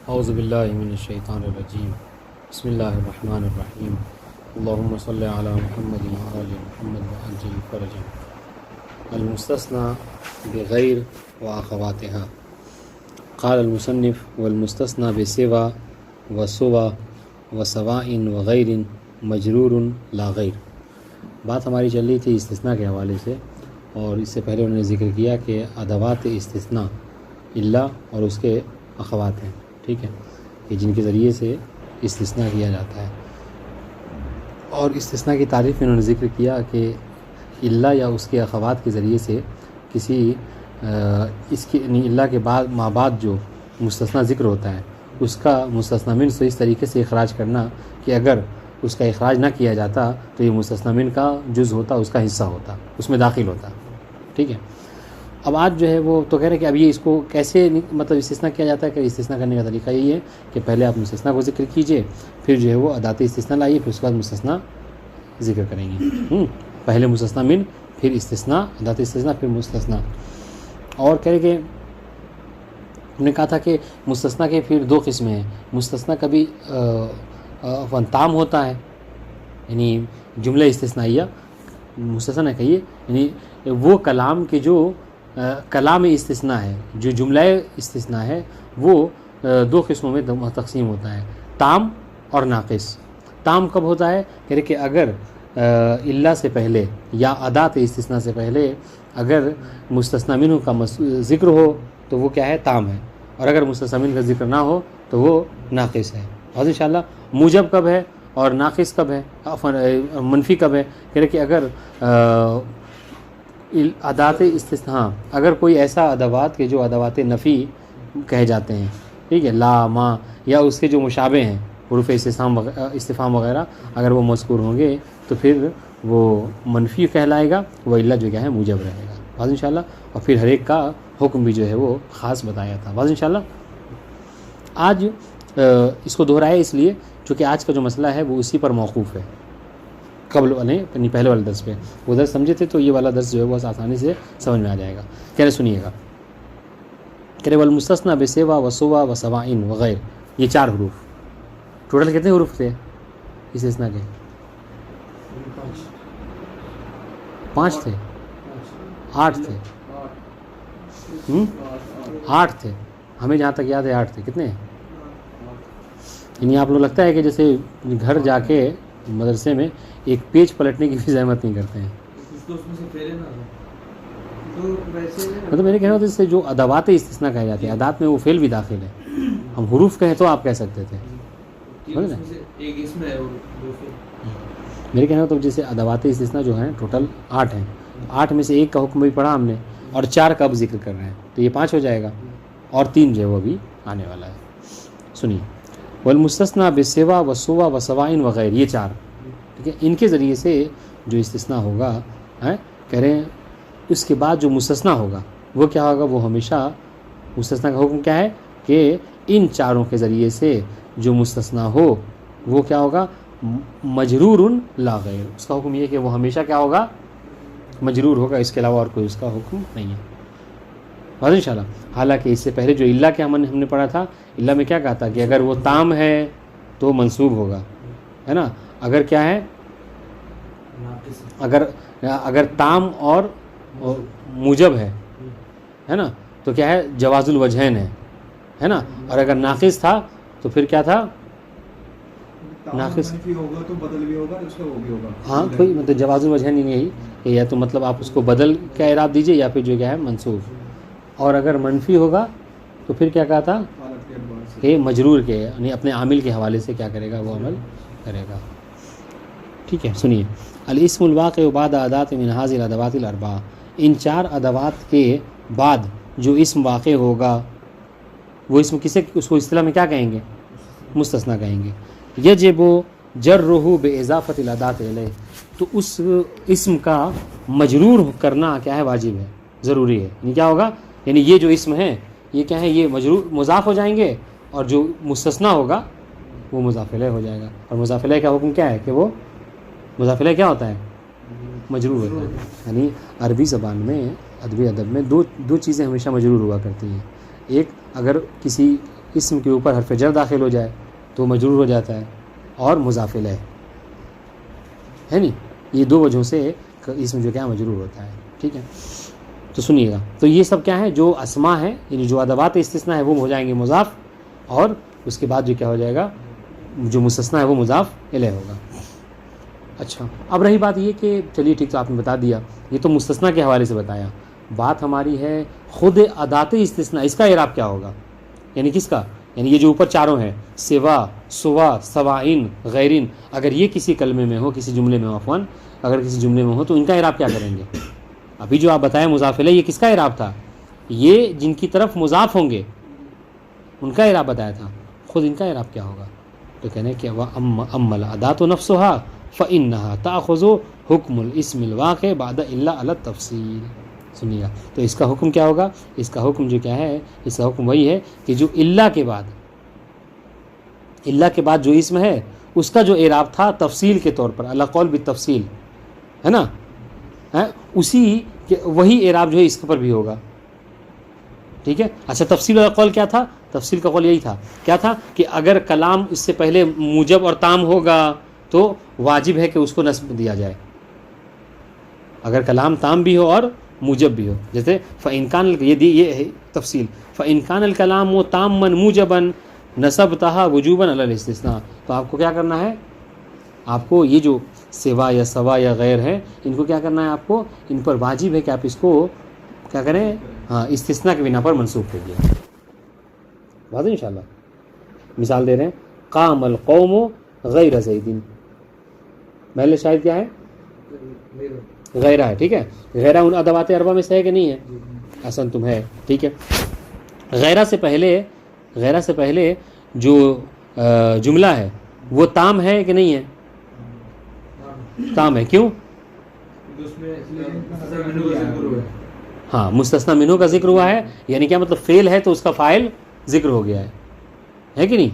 اعوذ باللہ من الشیطان الرجیم بسم اللہ الرحمن الرحیم اللہم صلی علی محمد وآل محمد وعجل فرجہ المستثنى بغیر واخواتها قال المصنف والمستثنى بسوا وسوا وسواء وغیر مجرور لا غیر۔ بات ہماری چل رہی تھی استثناء کے حوالے سے، اور اس سے پہلے انہوں نے ذکر کیا کہ ادوات استثناء الا اور اس کے اخوات ہیں، ٹھیک ہے، کہ جن کے ذریعے سے استثناء کیا جاتا ہے۔ اور استثناء کی تعریف میں انہوں نے ذکر کیا کہ الا یا اس کے اخوات کے ذریعے سے کسی اس کے الا کے بعد ما بعد جو مستثنیٰ ذکر ہوتا ہے اس کا مستثنیٰ من سے اس طریقے سے اخراج کرنا کہ اگر اس کا اخراج نہ کیا جاتا تو یہ مستثنیٰ من کا جز ہوتا، اس کا حصہ ہوتا، اس میں داخل ہوتا، ٹھیک ہے۔ اب آج جو ہے وہ تو کہہ رہے ہیں کہ اب یہ اس کو کیسے مطلب استثناء کیا جاتا ہے، کہ استثناء کرنے کا طریقہ یہی ہے کہ پہلے آپ مستثنیٰ کو ذکر کیجئے، پھر جو ہے وہ ادات استثناء لائیے، پھر اس کے بعد مستثنیٰ ذکر کریں گے۔ پہلے مستثنیٰ من، پھر استثناء، ادات استثناء، پھر مستثنیٰ۔ اور کہہ رہے کہ ہم نے کہا تھا کہ مستثنیٰ کے پھر دو قسمیں ہیں۔ مستثنیٰ کبھی تام ہوتا ہے، یعنی جملہ استثنائیہ مستثنیٰ کہیے، یعنی وہ کلام کے جو کلام استثناء ہے، جو جملہ استثناء ہے، وہ دو قسموں میں تقسیم ہوتا ہے، تام اور ناقص۔ تام کب ہوتا ہے؟ کہہ رہے کہ اگر الا سے پہلے یا ادات استثناء سے پہلے اگر مستثنیٰ منہ کا ذکر ہو تو وہ کیا ہے؟ تام ہے، اور اگر مستثنیٰ منہ کا ذکر نہ ہو تو وہ ناقص ہے۔ اور انشاءاللہ موجب کب ہے اور ناقص کب ہے، منفی کب ہے؟ کہہ رہے کہ اگر ادات استثناء، اگر کوئی ایسا ادوات کے جو ادوات نفی کہے جاتے ہیں، ٹھیک ہے، لا، ما، یا اس کے جو مشابہ ہیں حروف استفہام وغیرہ، اگر وہ مذکور ہوں گے تو پھر وہ منفی کہلائے گا، وہ الا جو کیا ہے موجب رہے گا، بعض انشاءاللہ۔ اور پھر ہر ایک کا حکم بھی جو ہے وہ خاص بتایا تھا، بعض انشاءاللہ۔ آج اس کو دہرایا اس لیے چونکہ آج کا جو مسئلہ ہے وہ اسی پر موقوف ہے، قبل والے پہلے والے درس پہ وہ درس سمجھے تھے تو یہ والا درس جو ہے بہت آسانی سے سمجھ میں آ جائے گا۔ کہہ رہے سنیے گا، کہہ رہے والمستثنیٰ بسوا وسوا وسواء وغیر، یہ چار حروف، ٹوٹل کتنے حروف تھے استثناء کے؟ 5 تھے، 8 تھے، 8 تھے، ہمیں جہاں تک یاد ہے 8 تھے۔ کتنے؟ یعنی آپ لوگ لگتا ہے کہ جیسے گھر جا کے مدرسے میں ایک پیج پلٹنے کی بھی زحمت نہیں کرتے ہیں۔ مطلب میرے کہنا ہوتا ہے، اس سے جو ادوات استثناء کہے جاتے ہیں، ادات میں وہ فعل بھی داخل ہے، ہم حروف کہیں تو آپ کہہ سکتے تھے، میرے کہنا ہوتا ہے جیسے ادوات استثناء جو ہیں ٹوٹل 8 ہیں، 8 میں سے ایک کا حکم بھی پڑھا ہم نے، اور 4 کا اب ذکر کر رہے ہیں تو یہ 5 ہو جائے گا، اور 3 جو ہے وہ بھی آنے والا ہے۔ سنیے، والمستثنیٰ بسوا وسوا وسواء وغیر، یہ 4، ٹھیک ہے، ان کے ذریعے سے جو استثناء ہوگا، کہہ رہے ہیں اس کے بعد جو مستثنیٰ ہوگا وہ کیا ہوگا؟ وہ ہمیشہ مستثنیٰ کا حکم کیا ہے کہ ان چاروں کے ذریعے سے جو مستثنیٰ ہو وہ کیا ہوگا؟ مجرور لا غیر، اس کا حکم یہ کہ وہ ہمیشہ کیا ہوگا؟ مجرور ہوگا، اس کے علاوہ اور کوئی اس کا حکم نہیں ہے، بس انشاءاللہ۔ حالانکہ اس سے پہلے جو الا کے ہم نے پڑھا تھا، الا میں کیا کہا تھا کہ اگر وہ تام ہے تو منصوب ہوگا، ہے نا، اگر کیا ہے، اگر تام اور موجب ہے نا تو کیا ہے؟ جواز الوجہین ہے نا، اور اگر ناقص تھا تو پھر کیا تھا؟ ناقص ہوگا تو بدل بھی ہوگا، اس کا وہ بھی ہوگا، ہاں، کوئی مطلب جواز الوجہین یہی کہ یا تو مطلب آپ اس کو بدل کا اعراب دیجئے یا پھر جو کیا ہے منصوب، اور اگر منفی ہوگا تو پھر کیا کہا تھا کہ مجرور کے یعنی اپنے عامل کے حوالے سے کیا کرے گا؟ وہ عمل کرے گا، ٹھیک ہے۔ سنیے، الاسم الواقع بعد ادات من هذه الادوات الاربعہ، ان 4 ادوات کے بعد جو اسم واقع ہوگا وہ اسم کسے، اس کو اصطلاح میں کیا کہیں گے؟ مستثنیٰ کہیں گے۔ یجب جرہ باضافۃ الادات الیہ، تو اس اسم کا مجرور کرنا کیا ہے؟ واجب ہے، ضروری ہے، یعنی کیا ہوگا؟ یعنی یہ جو اسم ہے یہ کیا ہے؟ یہ مجرور مضاف ہو جائیں گے، اور جو مستثنیٰ ہوگا وہ مضاف الیہ ہو جائے گا، اور مضاف الیہ کا حکم کیا ہے کہ وہ مضاف الیہ کیا ہوتا ہے؟ مجرور ہوتا ہے۔ یعنی عربی زبان میں ادبی ادب میں دو چیزیں ہمیشہ مجرور ہوا کرتی ہیں، ایک اگر کسی اسم کے اوپر حرف جر داخل ہو جائے تو مجرور ہو جاتا ہے اور مضاف الیہ ہے نہیں. یہ دو وجہوں سے اسم جو کیا مجرور ہوتا ہے. ٹھیک ہے, تو سنیے گا. تو یہ سب کیا ہے, جو اسماء ہیں یعنی جو ادوات استثناء ہے وہ ہو جائیں گے مضاف, اور اس کے بعد جو کیا ہو جائے گا, جو مستثنیٰ ہے وہ مضاف الیہ ہوگا. اچھا, اب رہی بات یہ کہ چلیے ٹھیک, تو آپ نے بتا دیا, یہ تو مستثنیٰ کے حوالے سے بتایا. بات ہماری ہے خود ادات استثناء, اس کا اعراب کیا ہوگا, یعنی کس کا, یعنی یہ جو اوپر چاروں ہیں سوا, سوا, سوائن, غیرین, اگر یہ کسی کلمے میں ہو, کسی جملے میں ہو, عفواً اگر کسی جملے میں ہو تو ان کا اعراب کیا کریں گے. ابھی جو آپ بتائیں مضاف الیہ, یہ کس کا اعراب تھا, یہ جن کی طرف مضاف ہوں گے ان کا اعراب بتایا تھا. خود ان کا اعراب کیا ہوگا, تو کہنے کہ وَأَمَّا الْأَدَاةُ نَفْسُهَا فَإِنَّهَا تَأْخُذُ حُكْمُ الْإِسْمِ الْوَاقِعِ بَعْدَ إِلَّا عَلَى التَّفْصِيلِ. سنیے گا, تو اس کا حکم کیا ہوگا, اس کا حکم جو کیا ہے, اس کا حکم وہی ہے کہ جو اللہ کے بعد جو اسم ہے اس کا جو اعراب تھا تفصیل کے طور پر, اللہ قول بالتفصیل ہے نا, اسی وہی اعراب جو ہے اس کے پر بھی ہوگا. ٹھیک ہے. اچھا, تفصیل والا قول کیا تھا, تفصیل کا قول یہی تھا, کیا تھا کہ اگر کلام اس سے پہلے موجب اور تام ہوگا تو واجب ہے کہ اس کو نصب دیا جائے, اگر کلام تام بھی ہو اور موجب بھی ہو. جیسے فَإِنْ كَانَ, یہ ہے تفصیل, فَإِنْ كَانَ الْكَلَامُ تَامًّا مُوجَبًا نَصَبْتَهَا وُجُوبًا عَلَى الْاِسْتِثْنَاء. تو آپ کو کیا کرنا ہے, آپ کو یہ جو سوا یا سوا یا غیر ہے ان کو کیا کرنا ہے, آپ کو ان پر واجب ہے کہ آپ اس کو کیا کریں, ہاں استثناء کے بنا پر منسوخ کریے. بات ہے انشاءاللہ. مثال دے رہے ہیں, قام القوم غیر زید, محل شاہد کیا ہے, غیرہ ہے. ٹھیک ہے, غیرہ ان ادوات اربعہ میں سے ہے کہ نہیں ہے, اصل تم ہے. ٹھیک ہے, غیرہ سے پہلے جو جملہ ہے وہ تام ہے کہ نہیں ہے, تام ہے. کیوں, ہاں مستثنی منہ کا ذکر ہوا ہے, یعنی کیا مطلب فعل ہے تو اس کا فاعل ذکر ہو گیا ہے کہ نہیں.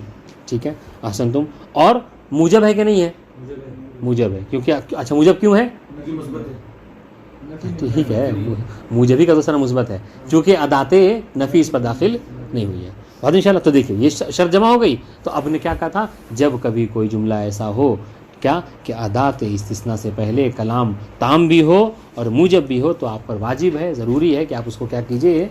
ٹھیک ہے, احسن تم. اور موجب ہے کہ نہیں ہے, موجب ہے. کیونکہ اچھا موجب کیوں ہے, ٹھیک ہے, موجبی کا دوسرا مثبت ہے چونکہ ادات نفی اس پر داخل نہیں ہوئی ہے. بات انشاءاللہ. تو دیکھیے یہ شرط جمع ہو گئی. تو اب نے کیا کہا تھا, جب کبھی کوئی جملہ ایسا ہو کیا کہ ادات استثناء سے پہلے کلام تام بھی ہو اور موجب بھی ہو تو آپ پر واجب ہے, ضروری ہے کہ آپ اس کو کیا کیجئے,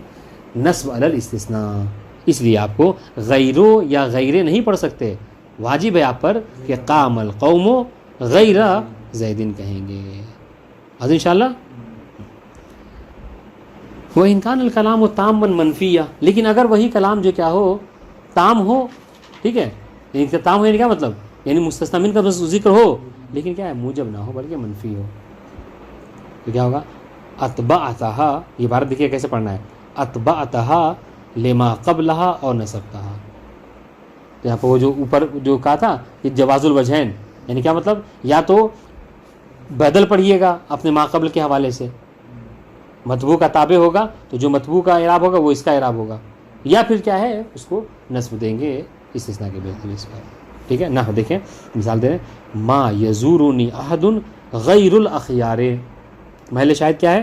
نصب علی الاستثناء. اس لیے آپ کو غیرو یا غیرے نہیں پڑھ سکتے, واجب ہے آپ پر کہ قام القوم غیر زیدن کہیں گے. آج انشاءاللہ. وَإِنْ كَانَ الْكَلَامُ تَامًّا مَنْفِيًّا, لیکن اگر وہی کلام جو کیا ہو تام ہو, ٹھیک ہے, یعنی تام ہو یعنی کیا مطلب, یعنی مستثنی من کا بس ذکر ہو لیکن کیا ہے موجب نہ ہو بلکہ منفی ہو, تو کیا ہوگا, اتبعتها, یہ عبارت دیکھیے کیسے پڑھنا ہے, اتبعتها لما قبلها اور نصبتها. تو یہاں پہ وہ جو اوپر جو کہا تھا یہ جواز الوجہین, یعنی کیا مطلب, یا تو بدل پڑھیے گا اپنے ما قبل کے حوالے سے, مطبوع کا تابع ہوگا تو جو مطبوع کا اعراب ہوگا وہ اس کا اعراب ہوگا, یا پھر کیا ہے اس کو نصب دیں گے استثناء کے بیس پر. ٹھیک ہے نا. دیکھیں مثال دے رہے ہیں, ما یزورنی احد غیر الاخیار, محل شاہد کیا ہے,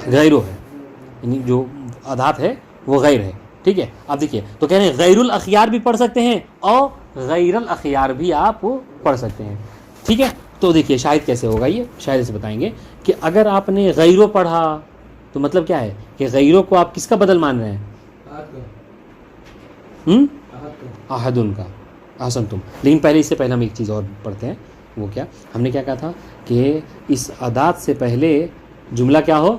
غیرو ہے, یعنی جو ادات ہے وہ غیر ہے. ٹھیک ہے, اب دیکھیے تو کہہ رہے ہیں غیر الاخیار بھی پڑھ سکتے ہیں اور غیر الاخیار بھی آپ پڑھ سکتے ہیں. ٹھیک ہے, تو دیکھیے شاہد کیسے ہوگا, یہ شاہد سے بتائیں گے کہ اگر آپ نے غیرو پڑھا تو مطلب کیا ہے کہ غیرو کو آپ کس کا بدل مان رہے ہیں, احدن کا. احسن تم. لیکن پہلے اس سے پہلے ہم ایک چیز اور پڑھتے ہیں, وہ کیا, ہم نے کیا کہا تھا کہ اس ادات سے پہلے جملہ کیا ہو,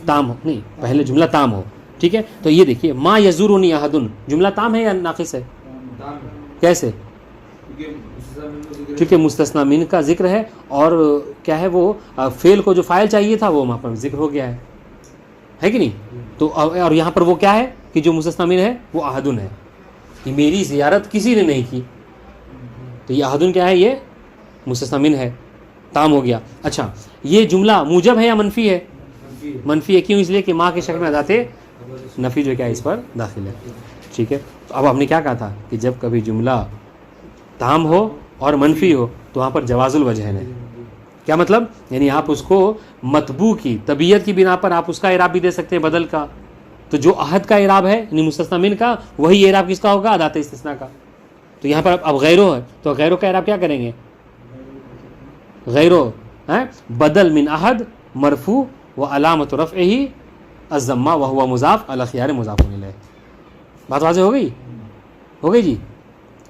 تام ہو, نہیں پہلے جملہ تام ہو. ٹھیک ہے, تو یہ دیکھیے ما یزورنی احدن جملہ تام ہے یا ناقص ہے, کیسے, کیونکہ مستثنی من کا ذکر ہے اور کیا ہے وہ فعل کو جو فاعل چاہیے تھا وہ وہاں پر ذکر ہو گیا ہے کہ نہیں. تو اور یہاں پر وہ کیا ہے کہ جو مستثنی من ہے وہ احدن ہے, کہ میری زیارت کسی نے نہیں کی, تو یہ احدن کیا ہے, یہ مستثنی من ہے, تام ہو گیا. اچھا, یہ جملہ موجب ہے یا منفی ہے, منفی ہے. کیوں, اس لیے کہ ماں کے شکل میں ادات نفی جو کیا اس پر داخل ہے. ٹھیک ہے, تو اب ہم نے کیا کہا تھا کہ جب کبھی جملہ تام ہو اور منفی ہو تو وہاں پر جواز الوجہین ہے. کیا مطلب, یعنی آپ اس کو مطبوع کی طبیعت کی بنا پر آپ اس کا اعراب بھی دے سکتے ہیں بدل کا, تو جو عہد کا اعراب ہے یعنی مستثنا من کا وہی اعراب کس کا ہوگا؟ ادات استثناء کا. تو یہاں پر اب غیرو ہے تو غیرو کا اعراب کیا کریں گے؟ غیرو بدل من عہد مرفوع و علامت رفعہ الضمہ وہو مضاف الی خیار مضاف الیہ. بات واضح ہو گئی؟ ہو گئی جی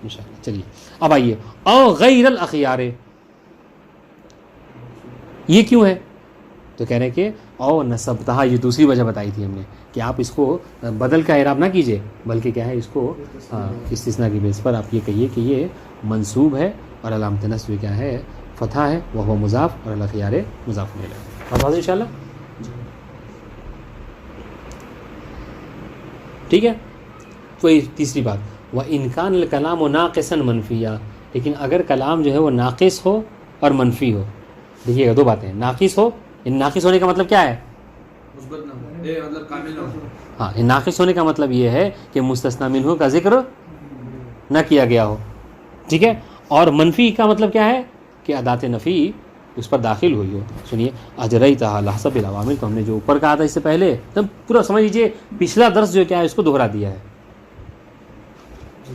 انشاءاللہ. چلیے اب آئیے او غیر الاخیار، یہ کیوں ہے؟ تو کہہ رہے ہیں کہ او نصبتہا، یہ دوسری وجہ بتائی تھی ہم نے کہ آپ اس کو بدل کا اعراب نہ کیجئے بلکہ کیا ہے اس کو استثناء کی بیس پر آپ یہ کہیے کہ یہ منصوب ہے اور علامت نصب کیا ہے؟ فتح ہے وہو مضاف اور الی خیار مضاف الیہ. بات واضح انشاءاللہ. ٹھیک ہے. تو تیسری بات وَإِنْ كَانَ الْكَلَامُ نَاقِصًا مَنْفِيًّا، لیکن اگر کلام جو ہے وہ ناقص ہو اور منفی ہو. دیکھیے گا دو باتیں، ناقص ہو، ان ناقص ہونے کا مطلب کیا ہے؟ مثبت نہ ہو، مطلب کامل نہ ہو. ہاں، ان ناقص ہونے کا مطلب یہ ہے کہ مستثنی منہ کا ذکر نہ کیا گیا ہو. ٹھیک ہے. اور منفی کا مطلب کیا ہے؟ کہ ادات نفی اس پر داخل ہوئی ہو. سنیے اجریتھا علی حسب العوامل، تو ہم نے جو اوپر کہا تھا اس سے پہلے تب پورا سمجھ لیجیے پچھلا درس جو کیا ہے اس کو دوہرا دیا ہے.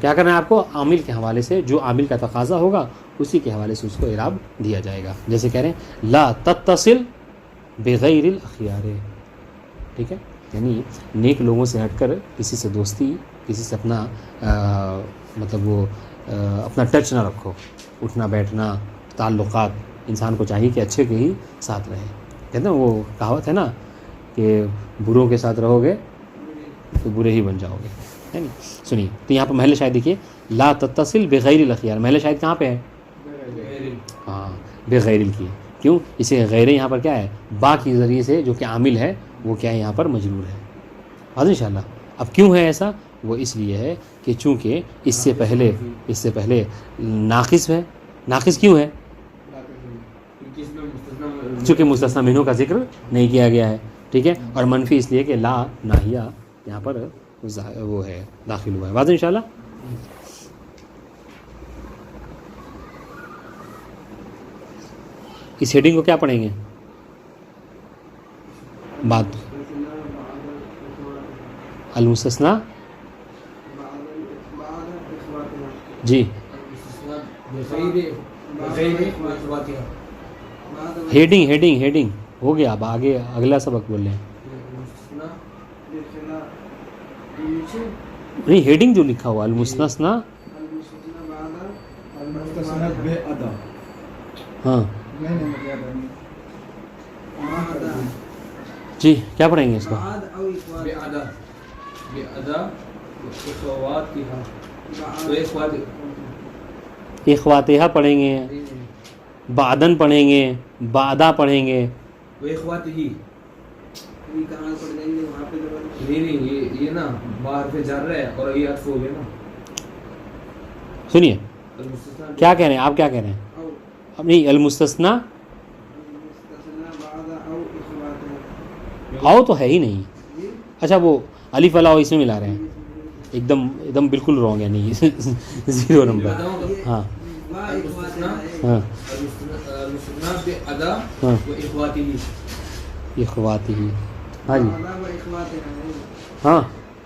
کیا کرنا ہے آپ کو؟ عامل کے حوالے سے جو عامل کا تقاضا ہوگا اسی کے حوالے سے اس کو اعراب دیا جائے گا. جیسے کہہ رہے ہیں لا تتصل بغیر الاخیار. ٹھیک ہے. یعنی نیک لوگوں سے ہٹ کر کسی سے دوستی، کسی سے اپنا مطلب وہ اپنا ٹچ نہ رکھو. اٹھنا بیٹھنا تعلقات انسان کو چاہیے کہ اچھے کے ہی ساتھ رہے. کہتے ہیں وہ کہاوت ہے نا کہ بروں کے ساتھ رہو گے تو برے ہی بن جاؤ گے. سنیے تو یہاں پہ محل شاہد دیکھیے لا تتصل بغیر الاخیار. محل شاہد کہاں پہ ہے؟ ہاں بغیر کی. کیوں؟ اسے غیر یہاں پر کیا ہے؟ با کے ذریعے سے جو کہ عامل ہے وہ کیا ہے یہاں پر مجرور ہے. واضح انشاءاللہ. اب کیوں ہے ایسا؟ وہ اس لیے ہے کہ چونکہ اس سے پہلے ناقص ہے. ناقص کیوں ہے؟ چونکہ مستثنی منہ کا ذکر نہیں کیا گیا ہے. ٹھیک ہے. اور منفی اس لیے کہ لا ناہیہ یہاں پر وہ ہے داخل ہوا ہے. واضح انشاءاللہ. اس ہیڈنگ کو کیا پڑھیں گے؟ بات المستثنی جی ہیڈنگ ہو گیا. اب آگے اگلا سبق بول رہے ہیں. نہیں ہیڈنگ جو لکھا ہوا المستثنی ہاں جی کیا پڑھیں گے اس کو؟ اخواتہا پڑھیں گے، بعدن پڑھیں گے، بعدا پڑھیں گے. یہ نا باہر پہ جا رہا ہے اور یہ عطف ہو گیا نا. سنیے کیا کہہ رہے ہیں آپ؟ کیا کہہ رہے ہیں؟ اب نہیں المستثنی او تو ہے ہی نہیں. اچھا وہ الف والا اس میں ملا رہے ہیں. ایک دم بالکل رونگ ہے. نہیں 0 نمبر. ہاں ہاں اخواتی ہی. ہاں جی ہاں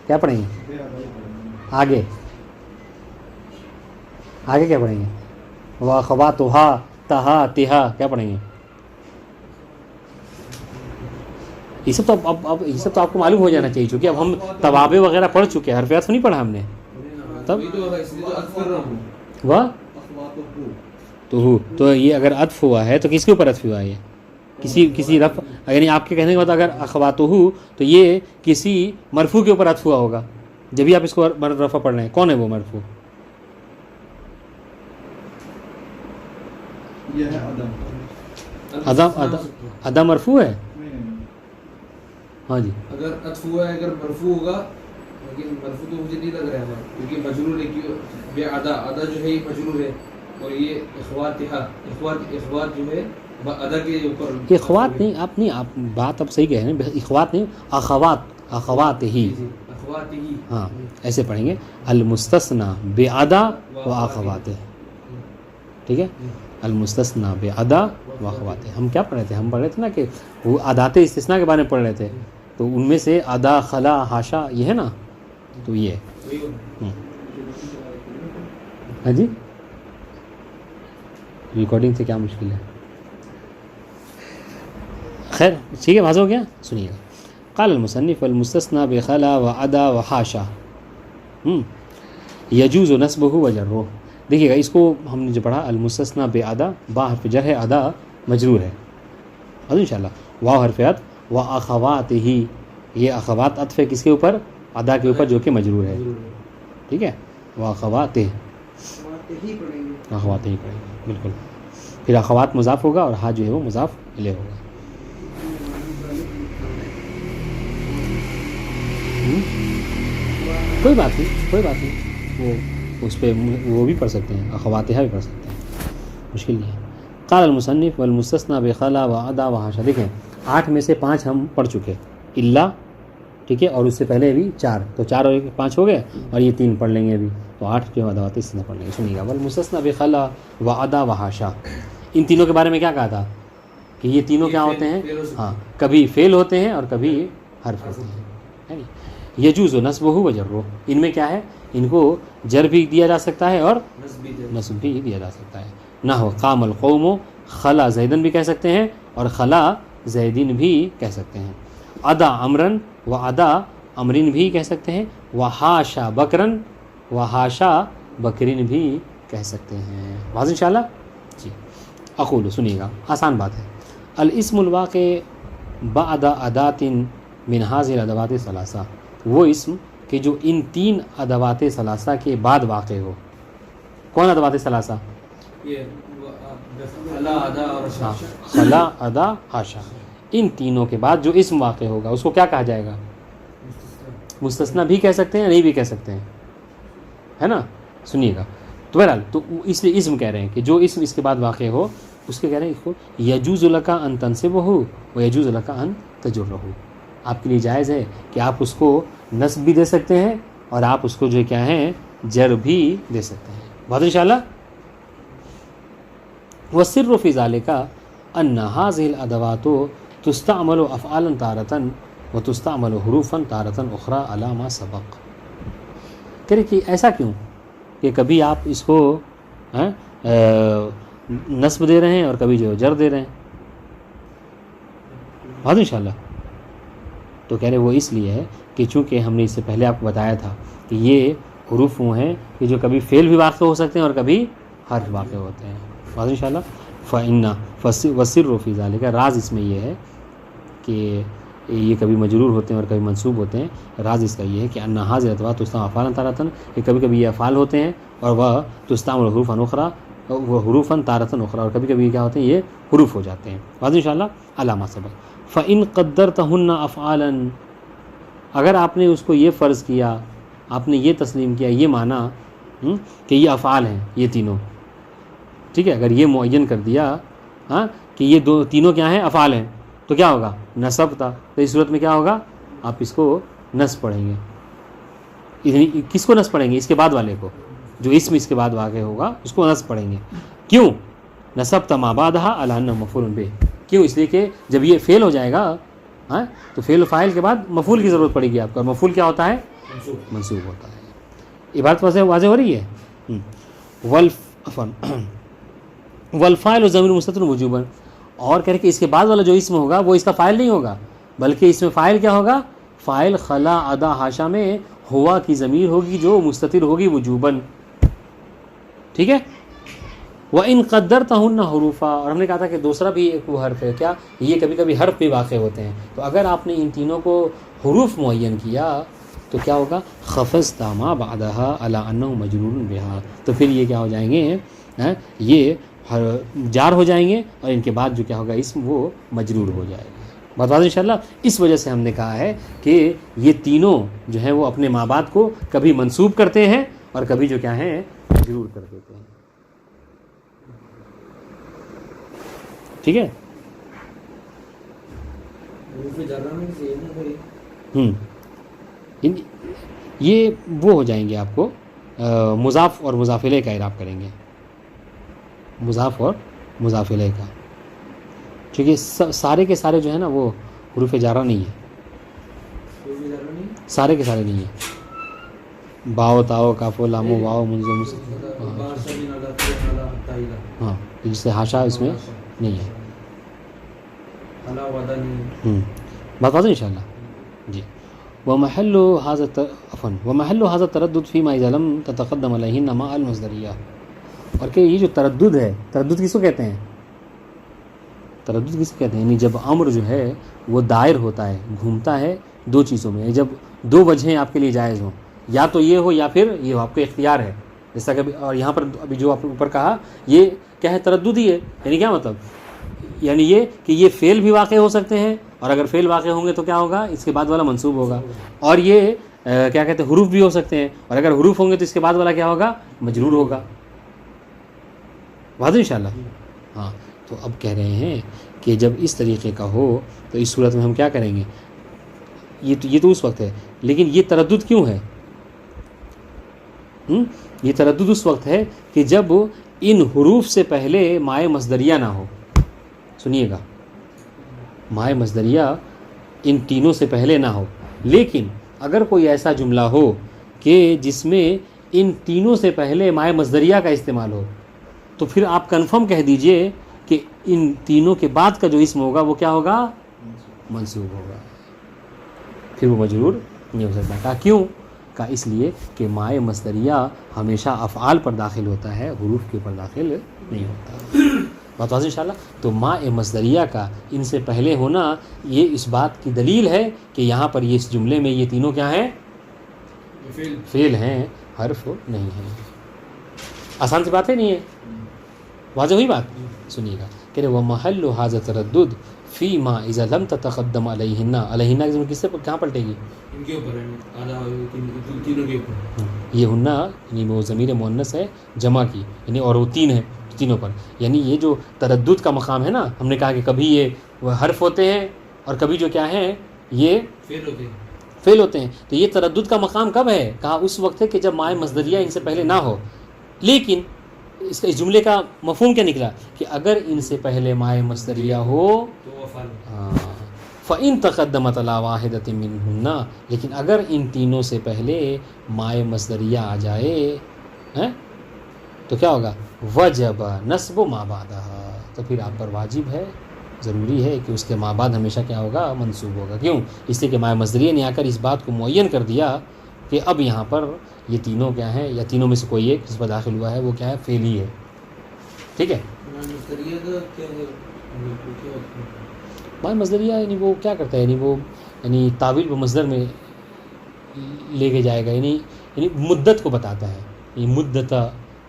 کیا پڑھیں گے آگے کیا پڑھیں گے؟ واخواتہا تہا تہا کیا پڑھیں گے؟ یہ سب تو آپ کو معلوم ہو جانا چاہیے چونکہ اب ہم توابع وغیرہ پڑھ چکے ہیں. حرفیات نہیں پڑھا ہم نے تب. واہ تو یہ اگر عطف ہوا ہے تو کس کے اوپر عطف ہوا ہے؟ یہ کسی رفع، یعنی آپ کے کہنے کے بعد اگر اخواتہ تو یہ کسی مرفوع کے اوپر عطف ہوا ہوگا جبھی آپ اس کو رفع پڑھ رہے ہیں. کون ہے وہ مرفوع؟ ادا مرفوع ہے. ہاں جی اگر عطف ہوا ہے اگر مرفوع ہوگا لیکن مرفوع تو مجھے نہیں لگ رہا ہے کیونکہ مجرور ہے. بے ادا جو ہے یہ مجرور ہے اور یہ اخوات جو ہے ادا کے اوپر. اخوات نہیں آپ بات اب صحیح کہہ رہے ہیں. اخوات نہیں اخوات ہی. ہاں ایسے پڑھیں گے المستثنی بادا و اخوات. ٹھیک ہے. المستثنی بادا و اخوات. ہم کیا پڑھ رہے تھے؟ ہم پڑھ رہے تھے نا کہ وہ ادات استثناء کے بارے میں پڑھ رہے تھے تو ان میں سے ادا خلا حاشا یہ ہے نا، تو یہ ہے۔ وہی ہونا ہے۔ ہاں جی ریکارڈنگ سے کیا مشکل ہے؟ خیر ٹھیک ہے، واضح ہو گیا، سنیے گا۔ قال المصنف والمستثنى بخلا وعدا وحاشا یجوز نصبه وجره۔ دیکھیے گا اس کو ہم نے جو پڑھا المستثنى بعدا، با حرف جر ہے، ادا مجرور ہے، اور انشاءاللہ واو حرف عطف و اخواته، یہ اخوات عطف ہے کس کے اوپر؟ ادا کے اوپر جو کہ مجرور ہے، ٹھیک ہے، و اخواته، اخوات ہی پڑھیں گے بالکل۔ پھر اخوات مضاف ہوگا اور ہا جو ہے وہ مضاف الیہ ہوگا۔ کوئی بات نہیں، کوئی بات نہیں، وہ اس پہ وہ بھی پڑھ سکتے ہیں، اخواتہا بھی پڑھ سکتے ہیں، مشکل نہیں ہے۔ قال المصنف والمستثنى بخلا وعدا وحاشا، دیکھیں 8 میں سے 5 ہم پڑھ چکے، الا، ٹھیک ہے، اور اس سے پہلے ابھی 4، تو 4 اور 5 ہو گئے، اور یہ 3 پڑھ لیں گے ابھی، تو 8 جو ادوات استثناء پڑھ لیں گے۔ سنیے گا والمستثنى بخلا وعدا وحاشا، ان تینوں کے بارے میں کیا کہا تھا کہ یہ تینوں کیا ہوتے ہیں؟ ہاں، کبھی فعل ہوتے ہیں اور کبھی حرف ہوتے ہیں، ہے نا۔ یجوز نصبہ وجرہ، ان میں کیا ہے، ان کو جر بھی دیا جا سکتا ہے اور نصب بھی دیا جا سکتا ہے۔ نحو قام القوم، خلا زیدن بھی کہہ سکتے ہیں اور خلا زیدین بھی کہہ سکتے ہیں۔ ادا امرن و ادا امرن بھی کہہ سکتے ہیں، وحاشا بکرن وحاشا بکرین بھی کہہ سکتے ہیں۔ واضح انشاءاللہ جی۔ اقول، سنیے گا، آسان بات ہے۔ الاسم الواقع بعد ادات من هذه الادوات الثلاثہ، وہ اسم کہ جو ان 3 ادوات ثلاثہ کے بعد واقع ہو۔ کون ادوات ثلاثہ؟ یہ خلا ادا اور ہاں، خلا ادا حاشا، ان تینوں کے بعد جو اسم واقع ہوگا اس کو کیا کہا جائے گا؟ مستثنی بھی کہہ سکتے ہیں، نہیں بھی کہہ سکتے ہیں، ہے نا۔ سنیے گا، تو بہرحال تو اس لیے اسم کہہ رہے ہیں کہ جو اسم اس کے بعد واقع ہو اس کے کہہ رہے ہیں اس کو یجوز لک ان تنصبہ و یجوز لک ان تجرہ، آپ کے لیے جائز ہے کہ آپ اس کو نصب بھی دے سکتے ہیں اور آپ اس کو جو کیا ہے جر بھی دے سکتے ہیں۔ بات انشاءاللہ۔ والسر فی ذلک ان هذه الادوات تستعمل افعالا تارة وتستعمل حروفا تارة اخرى على ما سبق، کہہ رہے کہ ایسا کیوں کہ کبھی آپ اس کو نصب دے رہے ہیں اور کبھی جو جر دے رہے ہیں۔ بات انشاءاللہ۔ تو کہہ رہے وہ اس لیے ہے کہ چونکہ ہم نے اس سے پہلے آپ کو بتایا تھا کہ یہ حروف وہ ہیں کہ جو کبھی فعل بھی واقع ہو سکتے ہیں اور کبھی حرف واقع ہوتے ہیں۔ واضح انشاءاللہ۔ فَإِنَّ وَالسِّرُّ فِي ذَلِكَ، راز اس میں یہ ہے کہ یہ کبھی مجرور ہوتے ہیں اور کبھی منصوب ہوتے ہیں۔ راز اس کا یہ ہے کہ أَنَّ هَذِهِ الْأَدْوَاتُ تُسْتَعْمَلُ أَفْعَالًا تَارَةً، کہ کبھی کبھی یہ افعال ہوتے ہیں اور وہ تستعمل حروفاً اخرى، وہ حروفاً تارةً اخرى، اور کبھی کبھی کیا ہوتے ہیں یہ حروف ہو جاتے ہیں۔ واضح انشاءاللہ۔ علی ما سبق۔ فَإِن قَدَّرْتَهُنَّ أَفْعَالًا، اگر آپ نے اس کو یہ فرض کیا، آپ نے یہ تسلیم کیا، یہ مانا کہ یہ افعال ہیں یہ تینوں، ٹھیک ہے، اگر یہ معین کر دیا ہاں کہ یہ تینوں کیا ہیں، افعال ہیں، تو کیا ہوگا؟ نصب تھا، تو اس صورت میں کیا ہوگا؟ آپ اس کو نصب پڑھیں گے۔ کس کو نصب پڑھیں گے؟ اس کے بعد والے کو، جو اسم اس کے بعد واقع ہوگا اس کو نصب پڑھیں گے۔ کیوں؟ نصبت ما بعدها علی انہ مفعول بہ، کیوں؟ اس لیے کہ جب یہ فعل ہو جائے گا ہاں تو فعل و فاعل کے بعد مفعول کی ضرورت پڑے گی آپ کو، اور مفعول کیا ہوتا ہے؟ منصوب ہوتا ہے۔ عبارت واضح ہو رہی ہے۔ والفاعل ضمیر مستتر وجوبا، اور کہہ رہے کہ اس کے بعد والا جو اسم ہوگا وہ اس کا فاعل نہیں ہوگا، بلکہ اس میں فاعل کیا ہوگا؟ فاعل خلا ادا حاشا میں ہوا کی ضمیر ہوگی جو مستتر ہوگی وجوباً، ٹھیک ہے۔ وَإِن قَدَّرْتَهُنَّ حُرُوفًا، اور ہم نے کہا تھا کہ دوسرا بھی ایک وہ حرف ہے کیا، یہ کبھی کبھی حرف بھی واقع ہوتے ہیں، تو اگر آپ نے ان تینوں کو حروف معین کیا تو کیا ہوگا؟ خفضت ما بعدها على انه مجرور بها، تو پھر یہ کیا ہو جائیں گے؟ یہ جار ہو جائیں گے اور ان کے بعد جو کیا ہوگا اسم وہ مجرور ہو جائے گا۔ بات واضح انشاءاللہ۔ اس وجہ سے ہم نے کہا ہے کہ یہ تینوں جو ہیں وہ اپنے ماں باپ کو کبھی منصوب کرتے ہیں اور کبھی جو کیا ہیں مجرور کر دیتے ہیں، ٹھیک ہے۔ یہ وہ ہو جائیں گے آپ کو مضاف اور مضاف الیہ کا اعراب کریں گے، مضاف اور مضاف الیہ کا، کیونکہ سارے کے سارے جو ہے نا وہ حروف جارہ نہیں ہے، سارے کے سارے نہیں ہیں. باؤ تاؤ کافو لامو واؤ منزو ہاں جس سے ہاشا اس میں نہیں ہے. بات واضح ان شاء اللہ جی. ومحل هذا التردد فيما اذا لم تتقدم عليهن مع المصدريه. اور کہ یہ جو تردد ہے، تردد کس کو کہتے ہیں؟ تردد کس کو کہتے ہیں؟ یعنی جب امر جو ہے وہ دائر ہوتا ہے، گھومتا ہے دو چیزوں میں، جب دو وجہیں آپ کے لیے جائز ہوں، یا تو یہ ہو یا پھر یہ ہو، آپ کا اختیار ہے. جیسا کہ اور یہاں پر ابھی جو آپ نے اوپر کہا یہ کیا ہے؟ تردد ہی ہے. یعنی کیا مطلب؟ یعنی یہ کہ یہ فعل بھی واقع ہو سکتے ہیں، اور اگر فعل واقع ہوں گے تو کیا ہوگا؟ اس کے بعد والا منصوب ہوگا. اور یہ کیا کہتے ہیں؟ حروف بھی ہو سکتے ہیں، اور اگر حروف ہوں گے تو اس کے بعد والا کیا ہوگا؟ مجرور ہوگا. واضح انشاءاللہ. ہاں تو اب کہہ رہے ہیں کہ جب اس طریقے کا ہو تو اس صورت میں ہم کیا کریں گے؟ یہ تو اس وقت ہے، لیکن یہ تردد کیوں ہے؟ یہ تردد اس وقت ہے کہ جب ان حروف سے پہلے مائع مصدریہ نہ ہو. سنیے گا، مائع مصدریہ ان تینوں سے پہلے نہ ہو. لیکن اگر کوئی ایسا جملہ ہو کہ جس میں ان تینوں سے پہلے مائع مصدریہ کا استعمال ہو، تو پھر آپ کنفرم کہہ دیجئے کہ ان تینوں کے بعد کا جو اسم ہوگا وہ کیا ہوگا؟ منصوب ہوگا. پھر وہ مجرور نہیں ہو سکتا. کہا کیوں؟ کہا اس لیے کہ مائع مصدریہ ہمیشہ افعال پر داخل ہوتا ہے، حروف کے اوپر داخل نہیں ہوتا. بات واضح انشاءاللہ. تو مائع مصدریہ کا ان سے پہلے ہونا یہ اس بات کی دلیل ہے کہ یہاں پر یہ اس جملے میں یہ تینوں کیا ہیں؟ فعل ہیں، حرف نہیں ہے. آسان سی بات ہے نہیں ہے؟ واضح ہوئی بات؟ سنیے گا کہ ومحل هذا التردد فيما اذا لم تتقدم عليهن. علیہن کی کس سے کہاں پلٹے گی؟ ان کے اوپر تینوں کے اوپر. یہ ہنہ یعنی وہ ضمیر مؤنث ہے جمع کی، یعنی اور وہ تین ہے تینوں پر. یعنی یہ جو تردد کا مقام ہے نا، ہم نے کہا کہ کبھی یہ حرف ہوتے ہیں اور کبھی جو کیا ہیں یہ فعل ہوتے ہیں. تو یہ تردد کا مقام کب ہے؟ کہا اس وقت ہے کہ جب مائع مصدریہ ان سے پہلے نہ ہو. لیکن اس جملے کا مفہوم کیا نکلا کہ اگر ان سے پہلے مائع مصدریہ ہو فَإِن تَقَدَّمَتْ عَلَىٰ وَاحِدَةٍ مِّنْهُنَّ. لیکن اگر ان تینوں سے پہلے مائع مصدریہ آ جائے تو کیا ہوگا؟ وجب نصب ما بعدها. تو پھر آپ پر واجب ہے، ضروری ہے کہ اس کے ما بعد ہمیشہ کیا ہوگا؟ منصوب ہوگا. کیوں؟ اس لیے کہ مائع مصدریہ نے آ کر اس بات کو معین کر دیا کہ اب یہاں پر یہ تینوں کیا ہیں، یا تینوں میں سے کوئی ایک جس پر داخل ہوا ہے وہ کیا ہے؟ فعل ہی ہے. ٹھیک ہے. مائع مصدریہ یعنی وہ کیا کرتا ہے؟ یعنی تعویل و مصدر میں لے کے جائے گا، یعنی مدت کو بتاتا ہے. یہ مدت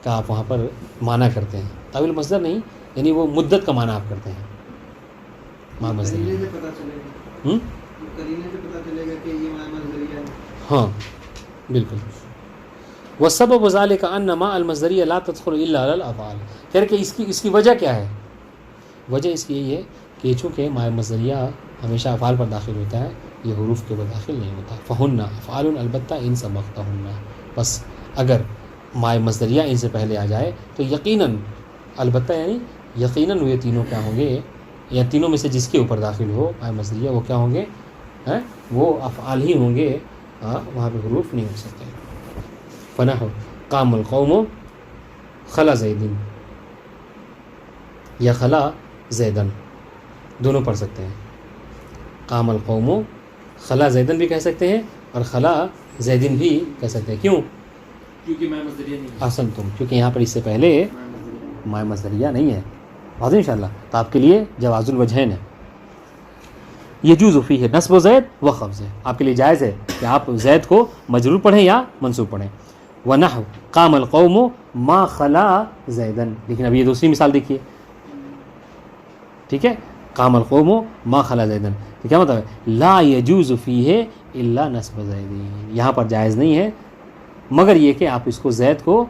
کا آپ وہاں پر معنی کرتے ہیں، تعویل مصدر نہیں، یعنی وہ مدت کا معنی آپ کرتے ہیں. مائع مصدریہ ہاں بالکل. والسبب ذلك ان ماء المصدریہ لا تدخل الا على الافعال. پھر کہ اس کی وجہ کیا ہے؟ وجہ اس کی یہی ہے کہ چونکہ مائع مصدریہ ہمیشہ افعال پر داخل ہوتا ہے، یہ حروف کے اوپر داخل نہیں ہوتا. فہن افعال البتہ ان سبقتہن. بس اگر مائع مصدریہ ان سے پہلے آ جائے تو یقیناً، البتہ یعنی یقیناً وہ تینوں کیا ہوں گے، یا تینوں میں سے جس کے اوپر داخل ہو مائع مصدریہ وہ کیا ہوں گے؟ وہ افعال ہی ہوں گے، وہاں پہ حروف نہیں ہو سکتے. فنحو قام القوم خلا زیدن یا خلا زیدن دونوں پڑھ سکتے ہیں. قام القوم خلا زیدن بھی کہہ سکتے ہیں اور خلا زیدن بھی کہہ سکتے ہیں. کیوں؟ کیونکہ مائع مصدریہ نہیں ہے. احسن تم، کیونکہ یہاں پر اس سے پہلے مائع مصدریہ نہیں ہے. واضح انشاءاللہ. تو آپ کے لیے جواز الوجہین ہے. یجوز فیہ نصب زید و خفض. آپ کے لیے جائز ہے کہ آپ زید کو مجرور پڑھیں یا منصوب پڑھیں. ونحو قام القوم ما خلا زیدن. لیکن اب یہ دوسری مثال دیکھیے، ٹھیک ہے. قام القوم ما خلا زیدن تو کیا مطلب ہے؟ لا یجوز فیہ الا نصب زیدین. یہاں پر جائز نہیں ہے مگر یہ کہ آپ اس کو زید کو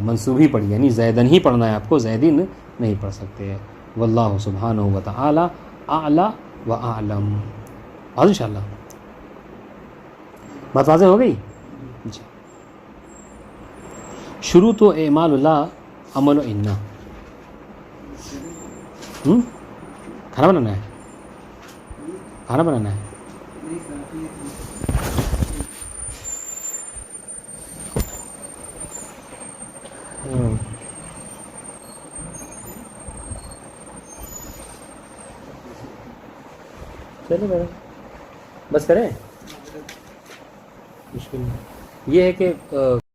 منصوب ہی پڑھیے، یعنی زیدن ہی پڑھنا ہے آپ کو، زیدین نہیں پڑھ سکتے. واللہ سبحانہ وتعالی اعلی و اعلم. واضح انشاءاللہ. بات واضح ہو گئی جی. شروع تو اعمال اللہ عمل و انا. کھانا بنانا ہے، کھانا بنانا ہے. چلو میڈم بس کریں، مشکل نہیں یہ ہے کہ